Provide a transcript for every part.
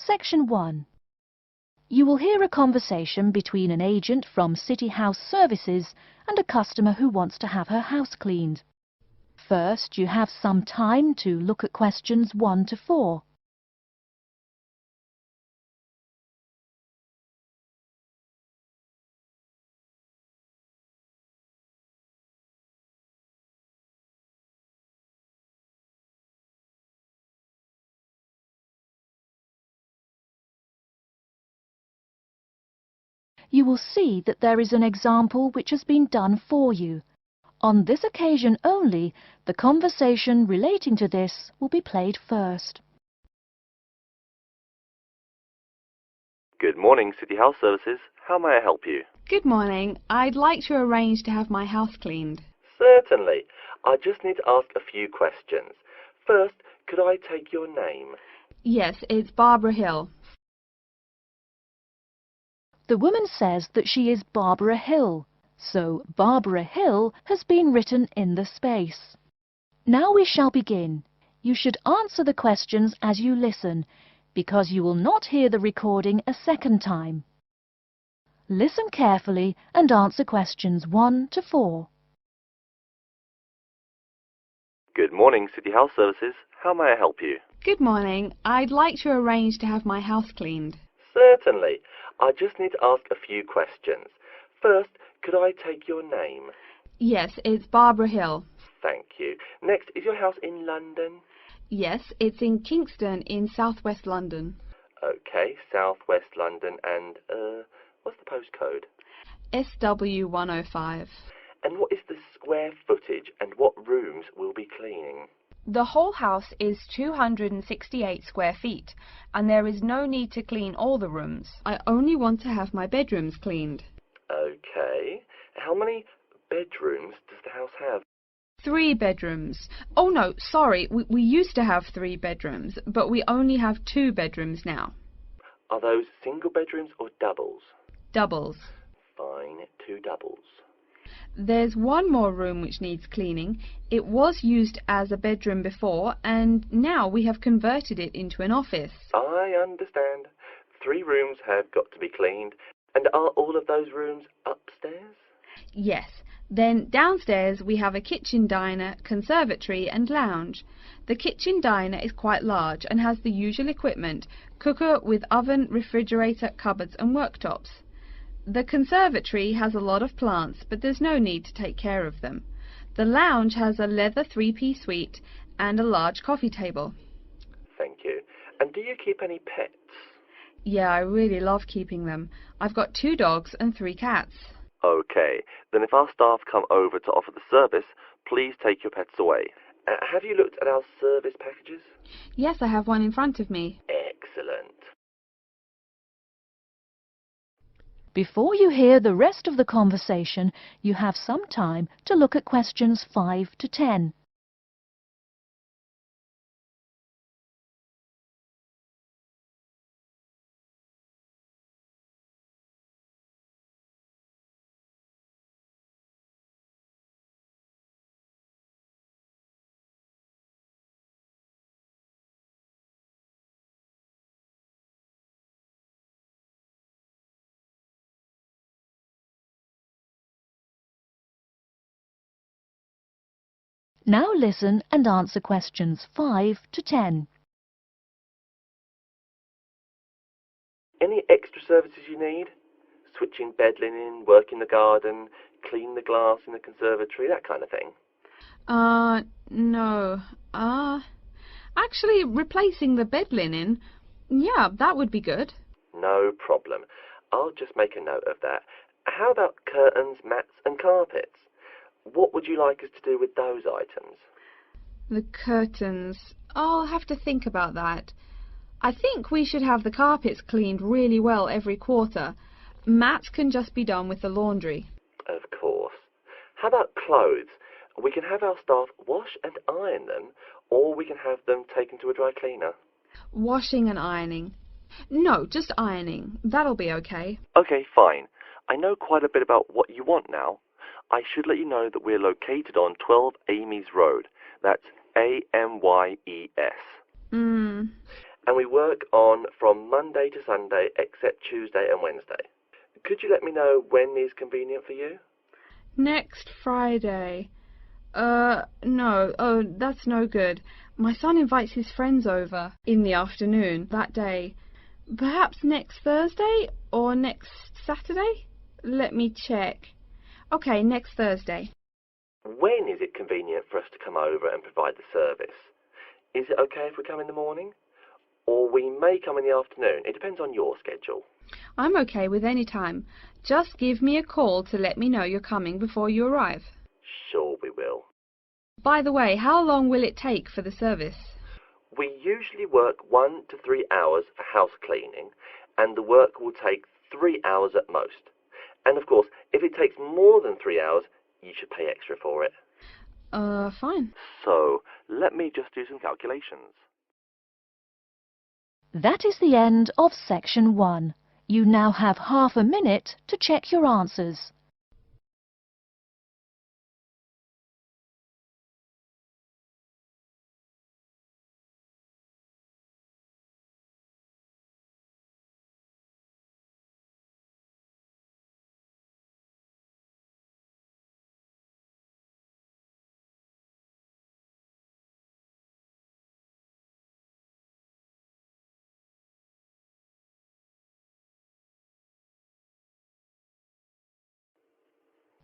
Section 1. You will hear a conversation between an agent from City House Services and a customer who wants to have her house cleaned. First, you have some time to look at questions 1 to 4. You will see that there is an example which has been done for you. On this occasion only, the conversation relating to this will be played first. Good morning, City House Services. How may I help you? Good morning. I'd like to arrange to have my house cleaned. Certainly. I just need to ask a few questions. First, could I take your name? Yes, it's Barbara Hill. The woman says that she is Barbara Hill, so Barbara Hill has been written in the space. Now we shall begin. You should answer the questions as you listen, because you will not hear the recording a second time. Listen carefully and answer questions 1 to 4. Good morning, City House Services. How may I help you? Good morning. I'd like to arrange to have my house cleaned. Certainly. I just need to ask a few questions. First, could I take your name? Yes, it's Barbara Hill. Thank you. Next, is your house in London? Yes, it's in Kingston in southwest London. Okay, southwest London, and, what's the postcode? SW105. And what is the square footage and what rooms will be cleaning? The whole house is 268 square feet, and there is no need to clean all the rooms. I only want to have my bedrooms cleaned. Okay. How many bedrooms does the house have? 3 bedrooms. Oh no, sorry, we used to have 3 bedrooms, but we only have 2 bedrooms now. Are those single bedrooms or doubles? Doubles. Fine, 2 doubles. There's one more room which needs cleaning. It was used as a bedroom before, and now we have converted it into an office. I understand. 3 rooms have got to be cleaned. And are all of those rooms upstairs? Yes. Then downstairs we have a kitchen diner, conservatory and lounge. The kitchen diner is quite large and has the usual equipment: cooker with oven, refrigerator, cupboards and worktops. The conservatory has a lot of plants, but there's no need to take care of them. The lounge has a leather 3-piece suite and a large coffee table. Thank you. And do you keep any pets? Yeah, I really love keeping them. I've got 2 dogs and 3 cats. Okay, then if our staff come over to offer the service, please take your pets away. Have you looked at our service packages? Yes, I have one in front of me. Excellent. Before you hear the rest of the conversation, you have some time to look at questions 5 to 10. Now listen and answer questions 5 to 10. Any extra services you need? Switching bed linen, work in the garden, clean the glass in the conservatory, that kind of thing? No. Actually, replacing the bed linen, yeah, that would be good. No problem. I'll just make a note of that. How about curtains, mats and carpets? What would you like us to do with those items? The curtains. I'll have to think about that. I think we should have the carpets cleaned really well every quarter. Mats can just be done with the laundry. Of course. How about clothes? We can have our staff wash and iron them, or we can have them taken to a dry cleaner. Washing and ironing. No, just ironing. That'll be okay. Okay, fine. I know quite a bit about what you want now. I should let you know that we're located on 12 Amy's Road. That's Amyes. and we work on from Monday to Sunday except Tuesday and Wednesday. Could you let me know when is convenient for you? Next Friday. No. Oh, that's no good. My son invites his friends over in the afternoon that day. Perhaps next Thursday or next Saturday? Let me check. Okay, next Thursday. When is it convenient for us to come over and provide the service? Is it okay if we come in the morning? Or we may come in the afternoon. It depends on your schedule. I'm okay with any time. Just give me a call to let me know you're coming before you arrive. Sure we will. By the way, how long will it take for the service? We usually work 1 to 3 hours for house cleaning, and the work will take 3 hours at most. And of course, if it takes more than 3 hours, you should pay extra for it. Fine. So, let me just do some calculations. That is the end of section 1. You now have half a minute to check your answers.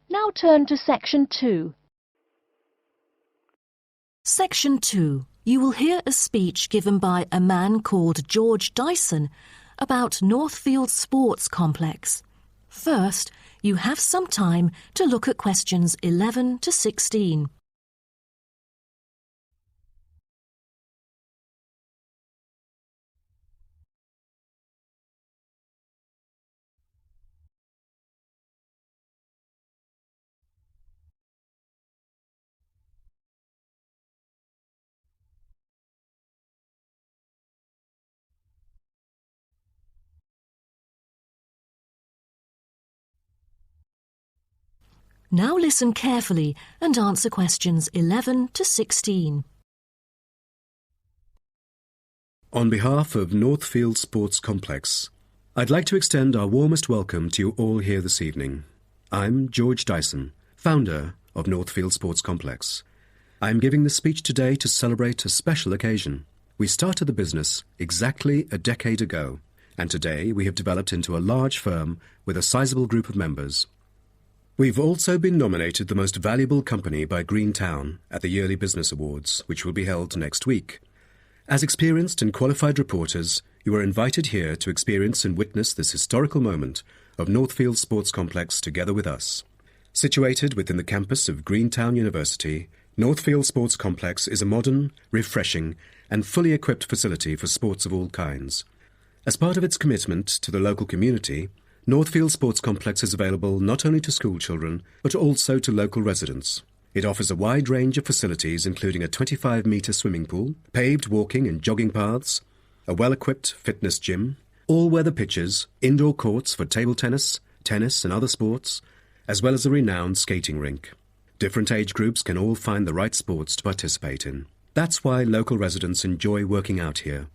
Now turn to section 2. Section 2. You will hear a speech given by a man called George Dyson about Northfield Sports Complex. First, you have some time to look at questions 11 to 16. Now listen carefully and answer questions 11 to 16. On behalf of Northfield Sports Complex, I'd like to extend our warmest welcome to you all here this evening. I'm George Dyson, founder of Northfield Sports Complex. I'm giving this speech today to celebrate a special occasion. We started the business exactly a decade ago, and today we have developed into a large firm with a sizable group of members. We've also been nominated the most valuable company by Greentown at the Yearly Business Awards, which will be held next week. As experienced and qualified reporters, you are invited here to experience and witness this historical moment of Northfield Sports Complex together with us. Situated within the campus of Greentown University, Northfield Sports Complex is a modern, refreshing and fully equipped facility for sports of all kinds. As part of its commitment to the local community, Northfield Sports Complex is available not only to school children, but also to local residents. It offers a wide range of facilities including a 25-metre swimming pool, paved walking and jogging paths, a well-equipped fitness gym, all-weather pitches, indoor courts for table tennis, tennis and other sports, as well as a renowned skating rink. Different age groups can all find the right sports to participate in. That's why local residents enjoy working out here.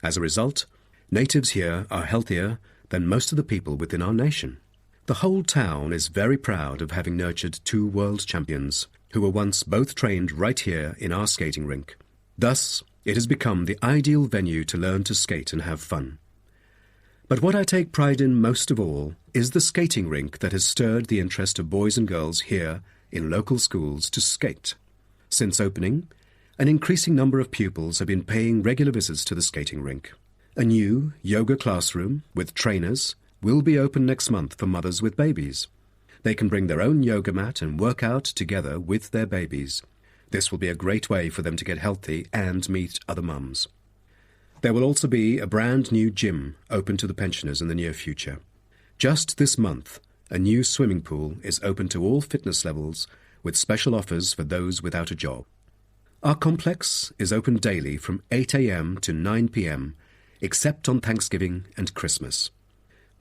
As a result, natives here are healthier than most of the people within our nation. The whole town is very proud of having nurtured 2 world champions who were once both trained right here in our skating rink. Thus, it has become the ideal venue to learn to skate and have fun. But what I take pride in most of all is the skating rink that has stirred the interest of boys and girls here in local schools to skate. Since opening, an increasing number of pupils have been paying regular visits to the skating rink. A new yoga classroom with trainers will be open next month for mothers with babies. They can bring their own yoga mat and work out together with their babies. This will be a great way for them to get healthy and meet other mums. There will also be a brand new gym open to the pensioners in the near future. Just this month, a new swimming pool is open to all fitness levels with special offers for those without a job. Our complex is open daily from 8 a.m. to 9 p.m, except on Thanksgiving and Christmas.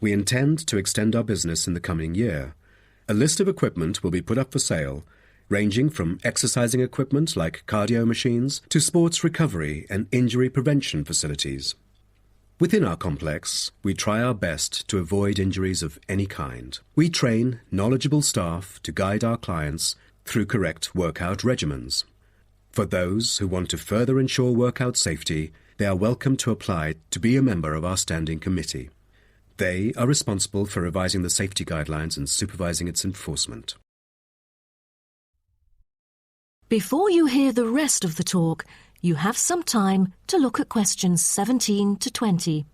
We intend to extend our business in the coming year. A list of equipment will be put up for sale, ranging from exercising equipment like cardio machines to sports recovery and injury prevention facilities. Within our complex, we try our best to avoid injuries of any kind. We train knowledgeable staff to guide our clients through correct workout regimens. For those who want to further ensure workout safety, they are welcome to apply to be a member of our standing committee. They are responsible for revising the safety guidelines and supervising its enforcement. Before you hear the rest of the talk, you have some time to look at questions 17 to 20.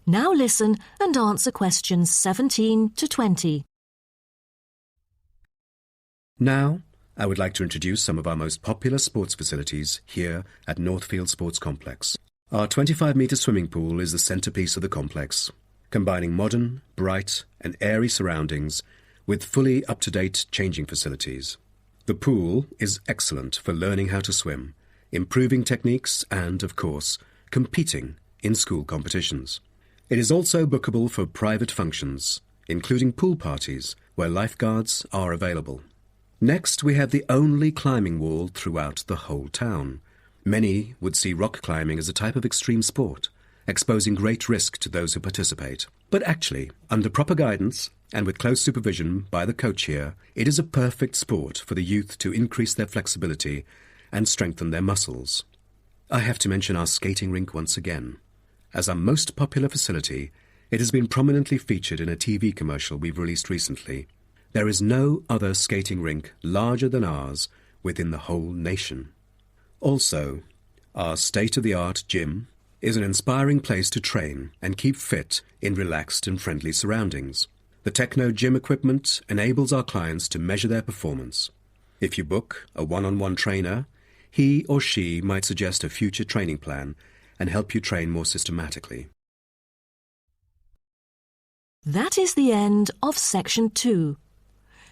Now listen and answer questions 17 to 20. Now, I would like to introduce some of our most popular sports facilities here at Northfield Sports Complex. Our 25-metre swimming pool is the centrepiece of the complex, combining modern, bright and airy surroundings with fully up-to-date changing facilities. The pool is excellent for learning how to swim, improving techniques and, of course, competing in school competitions. It is also bookable for private functions, including pool parties where lifeguards are available. Next, we have the only climbing wall throughout the whole town. Many would see rock climbing as a type of extreme sport, exposing great risk to those who participate. But actually, under proper guidance and with close supervision by the coach here, it is a perfect sport for the youth to increase their flexibility and strengthen their muscles. I have to mention our skating rink once again. As our most popular facility, it has been prominently featured in a TV commercial we've released recently. There is no other skating rink larger than ours within the whole nation. Also, our state-of-the-art gym is an inspiring place to train and keep fit in relaxed and friendly surroundings. The Techno gym equipment enables our clients to measure their performance. If you book a one-on-one trainer, he or she might suggest a future training plan and help you train more systematically. That is the end of section 2.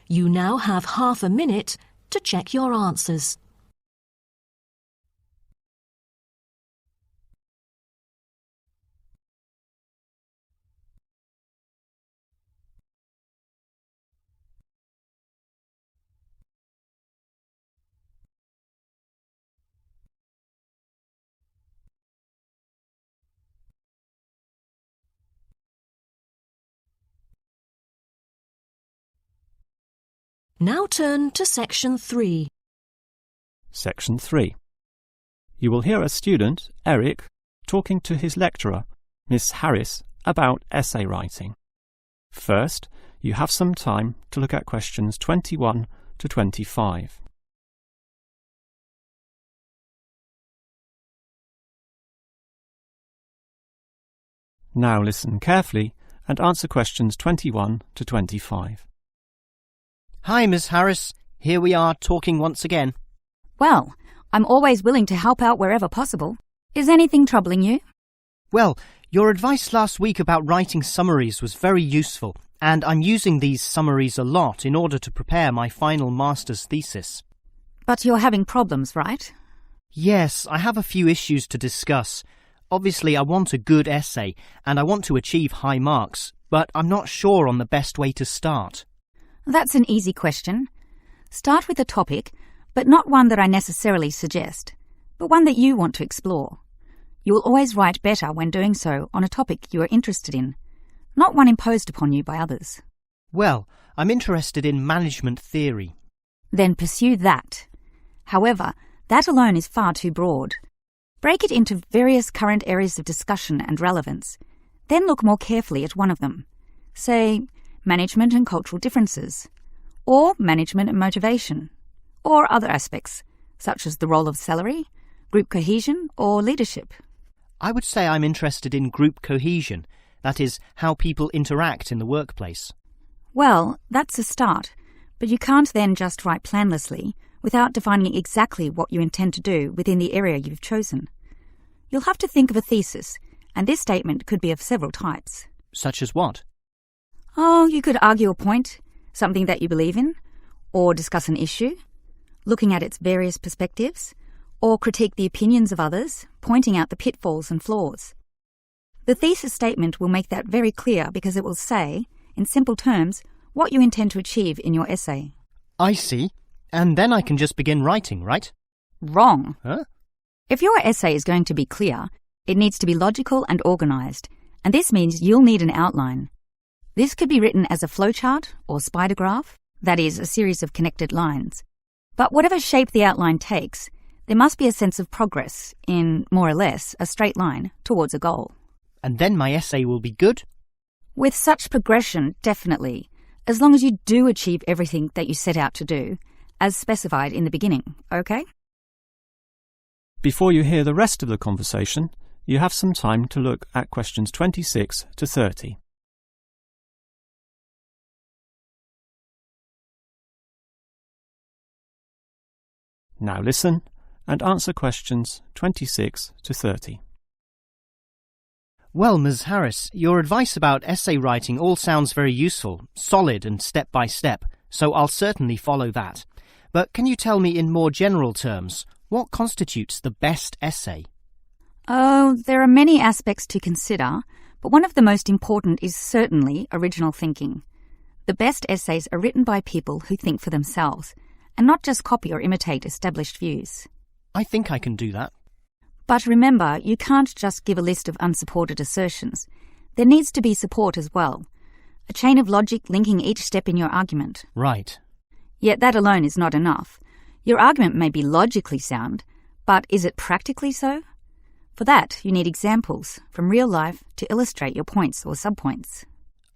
You now have half a minute to check your answers. Now turn to section 3. Section 3. You will hear a student, Eric, talking to his lecturer, Miss Harris, about essay writing. First, you have some time to look at questions 21 to 25. Now listen carefully and answer questions 21 to 25. Hi, Miss Harris. Here we are talking once again. Well, I'm always willing to help out wherever possible. Is anything troubling you? Well, your advice last week about writing summaries was very useful, and I'm using these summaries a lot in order to prepare my final master's thesis. But you're having problems, right? Yes, I have a few issues to discuss. Obviously, I want a good essay, and I want to achieve high marks, but I'm not sure on the best way to start. That's an easy question. Start with a topic, but not one that I necessarily suggest, but one that you want to explore. You will always write better when doing so on a topic you are interested in, not one imposed upon you by others. Well, I'm interested in management theory. Then pursue that. However, that alone is far too broad. Break it into various current areas of discussion and relevance. Then look more carefully at one of them. Say, management and cultural differences, or management and motivation, or other aspects, such as the role of salary, group cohesion, or leadership. I would say I'm interested in group cohesion, that is, how people interact in the workplace. Well, that's a start, but you can't then just write planlessly without defining exactly what you intend to do within the area you've chosen. You'll have to think of a thesis, and this statement could be of several types. Such as what? Oh, you could argue a point, something that you believe in, or discuss an issue, looking at its various perspectives, or critique the opinions of others, pointing out the pitfalls and flaws. The thesis statement will make that very clear because it will say, in simple terms, what you intend to achieve in your essay. I see. And then I can just begin writing, right? Wrong. Huh? If your essay is going to be clear, it needs to be logical and organised, and this means you'll need an outline. This could be written as a flowchart or spider graph, that is, a series of connected lines. But whatever shape the outline takes, there must be a sense of progress in, more or less, a straight line towards a goal. And then my essay will be good? With such progression, definitely, as long as you do achieve everything that you set out to do, as specified in the beginning, okay? Before you hear the rest of the conversation, you have some time to look at questions 26 to 30. Now listen and answer questions 26 to 30. Well, Ms. Harris, your advice about essay writing all sounds very useful, solid and step by step, so I'll certainly follow that. But can you tell me in more general terms, what constitutes the best essay? Oh, there are many aspects to consider, but one of the most important is certainly original thinking. The best essays are written by people who think for themselves, and not just copy or imitate established views. I think I can do that. But remember, you can't just give a list of unsupported assertions. There needs to be support as well. A chain of logic linking each step in your argument. Right. Yet that alone is not enough. Your argument may be logically sound, but is it practically so? For that, you need examples from real life to illustrate your points or subpoints.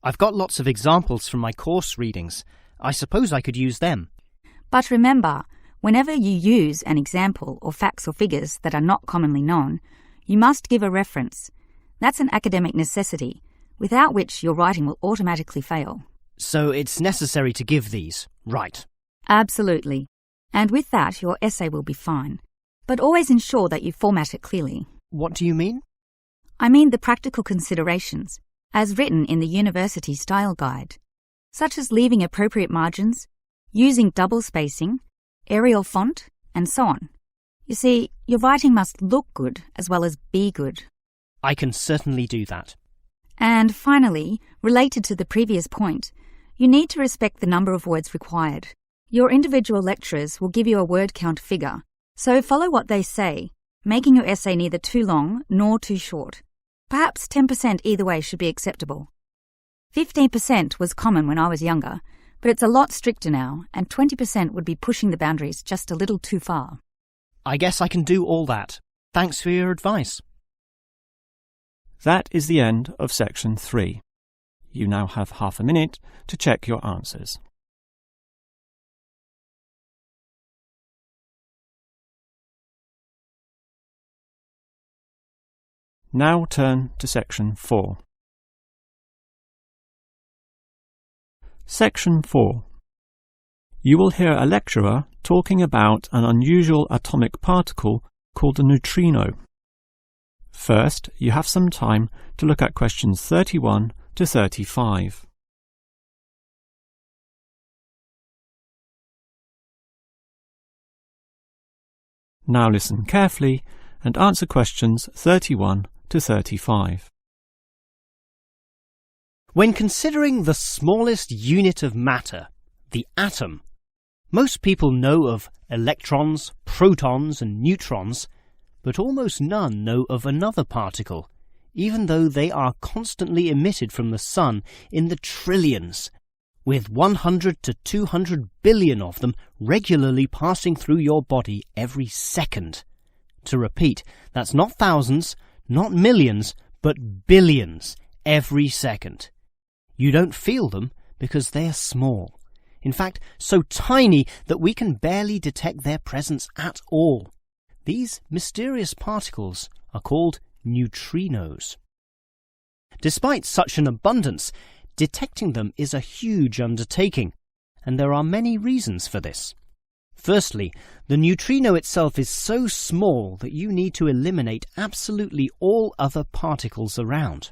I've got lots of examples from my course readings. I suppose I could use them. But remember, whenever you use an example or facts or figures that are not commonly known, you must give a reference. That's an academic necessity, without which your writing will automatically fail. So it's necessary to give these, right? Absolutely. And with that, your essay will be fine. But always ensure that you format it clearly. What do you mean? I mean the practical considerations, as written in the university style guide, such as leaving appropriate margins, using double spacing, Arial font, and so on. You see, your writing must look good as well as be good. I can certainly do that. And finally, related to the previous point, you need to respect the number of words required. Your individual lecturers will give you a word count figure, so follow what they say, making your essay neither too long nor too short. Perhaps 10% either way should be acceptable. 15% was common when I was younger, but it's a lot stricter now, and 20% would be pushing the boundaries just a little too far. I guess I can do all that. Thanks for your advice. That is the end of section 3. You now have half a minute to check your answers. Now turn to section 4. Section 4. You will hear a lecturer talking about an unusual atomic particle called a neutrino. First, you have some time to look at questions 31 to 35. Now listen carefully and answer questions 31 to 35. When considering the smallest unit of matter, the atom, most people know of electrons, protons and neutrons, but almost none know of another particle, even though they are constantly emitted from the sun in the trillions, with 100 to 200 billion of them regularly passing through your body every second. To repeat, that's not thousands, not millions, but billions every second. You don't feel them because they are small. In fact, so tiny that we can barely detect their presence at all. These mysterious particles are called neutrinos. Despite such an abundance, detecting them is a huge undertaking, and there are many reasons for this. Firstly, the neutrino itself is so small that you need to eliminate absolutely all other particles around.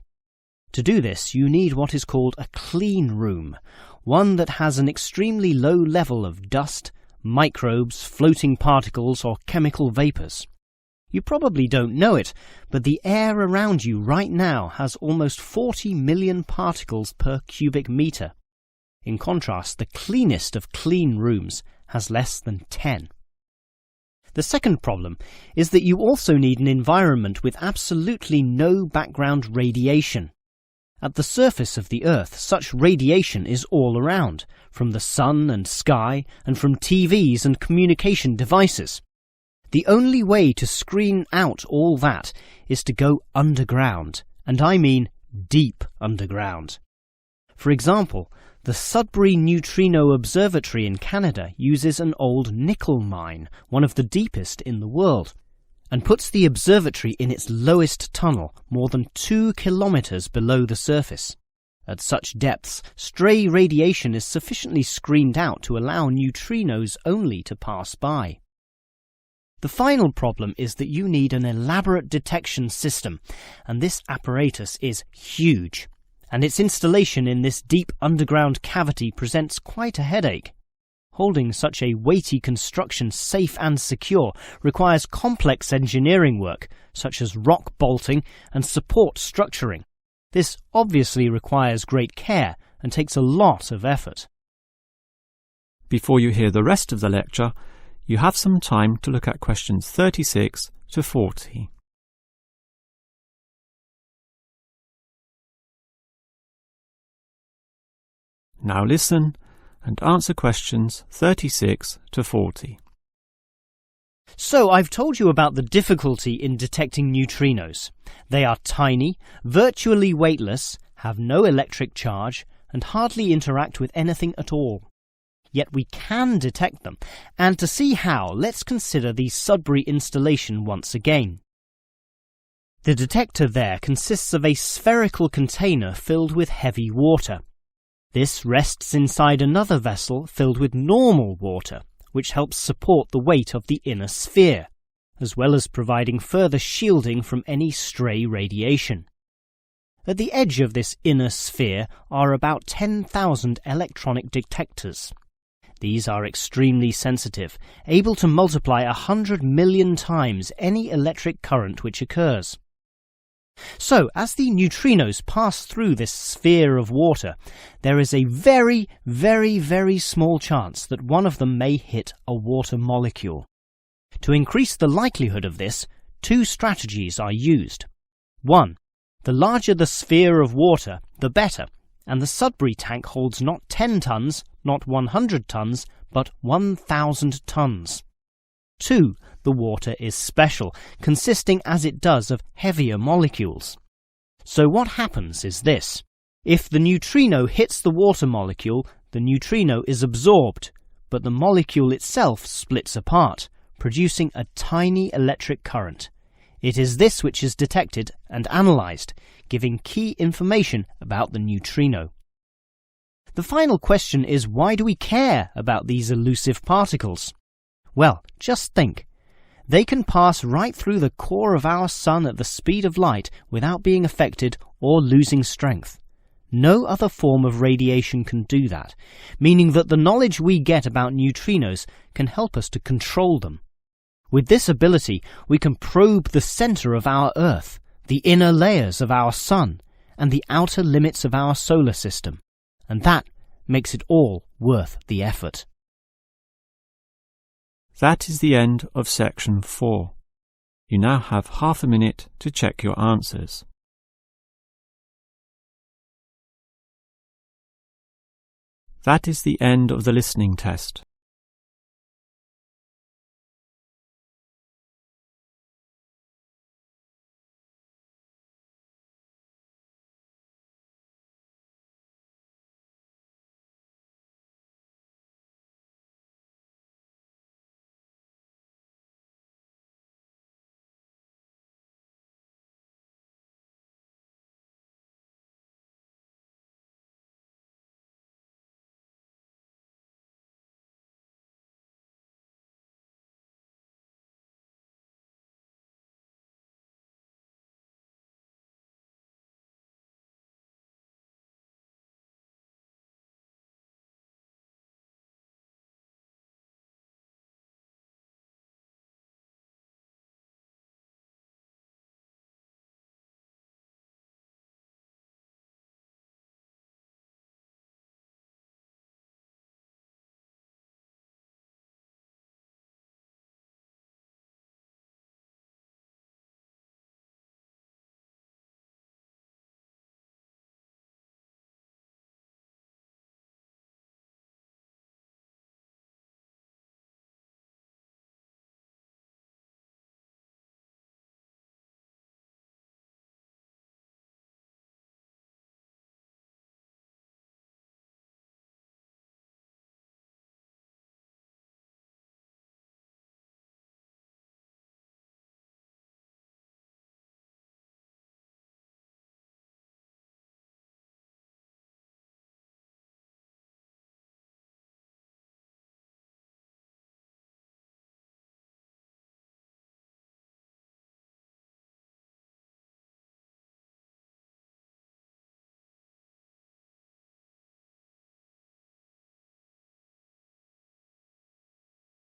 To do this, you need what is called a clean room, one that has an extremely low level of dust, microbes, floating particles, or chemical vapours. You probably don't know it, but the air around you right now has almost 40 million particles per cubic metre. In contrast, the cleanest of clean rooms has less than 10. The second problem is that you also need an environment with absolutely no background radiation. At the surface of the Earth, such radiation is all around, from the sun and sky, and from TVs and communication devices. The only way to screen out all that is to go underground, and I mean deep underground. For example, the Sudbury Neutrino Observatory in Canada uses an old nickel mine, one of the deepest in the world, and puts the observatory in its lowest tunnel, more than 2 kilometres below the surface. At such depths, stray radiation is sufficiently screened out to allow neutrinos only to pass by. The final problem is that you need an elaborate detection system, and this apparatus is huge, and its installation in this deep underground cavity presents quite a headache. Holding such a weighty construction safe and secure requires complex engineering work, such as rock bolting and support structuring. This obviously requires great care and takes a lot of effort. Before you hear the rest of the lecture, you have some time to look at questions 36 to 40. Now listen and answer questions 36 to 40. So I've told you about the difficulty in detecting neutrinos. They are tiny, virtually weightless, have no electric charge, and hardly interact with anything at all. Yet we can detect them, and to see how, let's consider the Sudbury installation once again. The detector there consists of a spherical container filled with heavy water. This rests inside another vessel filled with normal water, which helps support the weight of the inner sphere, as well as providing further shielding from any stray radiation. At the edge of this inner sphere are about 10,000 electronic detectors. These are extremely sensitive, able to multiply 100 million times any electric current which occurs. So, as the neutrinos pass through this sphere of water, there is a very, very, very small chance that one of them may hit a water molecule. To increase the likelihood of this, 2 strategies are used. 1. The larger the sphere of water, the better, and the Sudbury tank holds not 10 tons, not 100 tons, but 1,000 tons. 2. The water is special, consisting as it does of heavier molecules. So what happens is this. If the neutrino hits the water molecule, the neutrino is absorbed, but the molecule itself splits apart, producing a tiny electric current. It is this which is detected and analysed, giving key information about the neutrino. The final question is, why do we care about these elusive particles? Well, just think. They can pass right through the core of our sun at the speed of light without being affected or losing strength. No other form of radiation can do that, meaning that the knowledge we get about neutrinos can help us to control them. With this ability, we can probe the centre of our Earth, the inner layers of our sun, and the outer limits of our solar system. And that makes it all worth the effort. That is the end of section 4. You now have half a minute to check your answers. That is the end of the listening test.